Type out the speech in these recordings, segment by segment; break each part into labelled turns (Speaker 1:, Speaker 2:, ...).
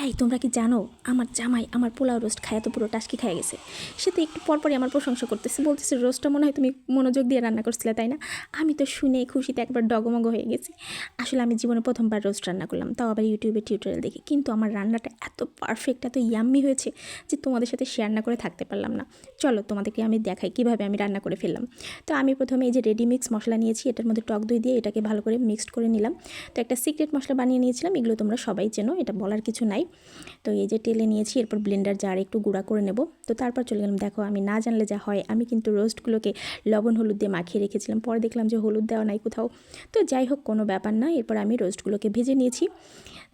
Speaker 1: এই তোমরা কি জানো আমার জামাই আমার পোলাও রোস্ট খায় তো পুরো টাসকি খেয়ে গেছে। সে তো একটু পরপরই আমার প্রশংসা করতেছে, বলতেছে রোস্টটা মনে হয় তুমি মনোযোগ দিয়ে রান্না করছিলে, তাই না? আমি তো শুনে খুশিতে একবার ডগমগ হয়ে গেছি। আসলে আমি জীবনে প্রথমবার রোস্ট রান্না করলাম, তাও আবার ইউটিউবে টিউটোরিয়াল দেখে, কিন্তু আমার রান্নাটা এত পারফেক্ট, এত ইয়াম্মি হয়েছে যে তোমাদের সাথে শেয়ার না করে থাকতে পারলাম না। চলো তোমাদেরকে আমি দেখাই কীভাবে আমি রান্না করে ফেললাম। তো আমি প্রথমে এই যে রেডি মিক্স মশলা নিয়েছি, এটার মধ্যে টক দই দিয়ে এটাকে ভালো করে মিক্সড করে নিলাম। তো একটা সিক্রেট মশলা বানিয়ে নিয়েছিলাম, এগুলো তোমরা সবাই চেনো, এটা বলার কিছু নাই। তো এই যে টেলে নিয়েছি, এরপর ব্লেন্ডার জারে একটু গুঁড়া করে নেব। তো তারপর চলে গেলাম, দেখো আমি না জানলে যা হয়, আমি কিন্তু রোস্টগুলোকে লবণ হলুদ দিয়ে মাখিয়ে রেখেছিলাম, পরে দেখলাম যে হলুদ দেওয়া নাই কোথাও। তো যাই হোক, কোনো ব্যাপার না। এরপর আমি রোস্টগুলোকে ভেজে নিয়েছি।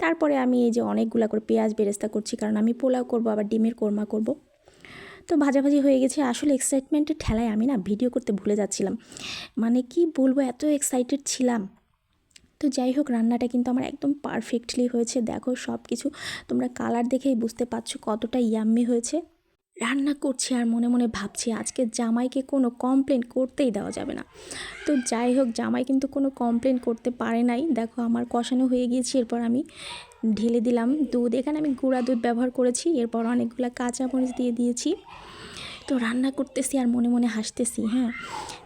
Speaker 1: তারপরে আমি এই যে অনেকগুলো করে পেঁয়াজ বেরেস্তা করছি, কারণ আমি পোলাও করব, আবার ডিমের কোরমা করব। তো ভাজাভাজি হয়ে গেছে। আসলে এক্সাইটমেন্টের ঠেলায় আমি না ভিডিও করতে ভুলে যাচ্ছিলাম, মানে কি বলবো, এত এক্সাইটেড ছিলাম। তো যাই হোক, রান্নাটা কিন্তু আমার একদম পারফেক্টলি হয়েছে। দেখো সব কিছু তোমরা কালার দেখেই বুঝতে পারছো কতটা ইয়াম্মি হয়েছে। রান্না করছি আর মনে মনে ভাবছি আজকে জামাইকে কোনো কমপ্লেন করতেই দেওয়া যাবে না। তো যাই হোক, জামাই কিন্তু কোনো কমপ্লেন করতে পারে নাই। দেখো আমার কষানো হয়ে গিয়েছে, এরপর আমি ঢেলে দিলাম দুধ। এখানে আমি গুঁড়া দুধ ব্যবহার করেছি। এরপর অনেকগুলো কাঁচামরিচ দিয়ে দিয়েছি। তো রান্না করতেছি আর মনে মনে হাসতেছি। হ্যাঁ,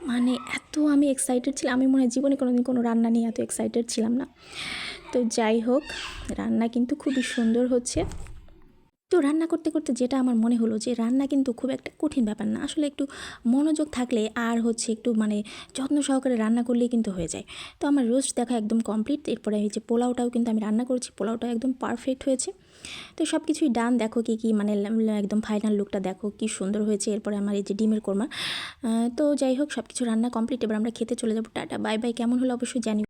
Speaker 1: মানে এত আমি এক্সাইটেড ছিলাম, আমি মনে হয় জীবনে কোনোদিন কোনো রান্না নিয়ে এত এক্সাইটেড ছিলাম না। তো যাই হোক, রান্না কিন্তু খুবই সুন্দর হচ্ছে। তো রান্না করতে করতে যেটা আমার মনে হলো যে রান্না কিন্তু খুব একটা কঠিন ব্যাপার না, আসলে একটু মনোযোগ থাকলে আর হচ্ছে একটু মানে যত্ন সহকারে রান্না করলেই কিন্তু হয়ে যায়। তো আমার রোস্ট দেখা একদম কমপ্লিট। এরপরে এই যে পোলাওটাও কিন্তু আমি রান্না করেছি, পোলাওটাও একদম পারফেক্ট হয়েছে। তো সব কিছুই ডান। দেখো কি মানে একদম ফাইনাল লুকটা দেখো কি সুন্দর হয়েছে। এরপরে আমার এই যে ডিমের কোরমা। তো যাই হোক, সব কিছু রান্না কমপ্লিট। এবার আমরা খেতে চলে যাবো। Tata bye bye. কেমন হলো অবশ্যই জানি।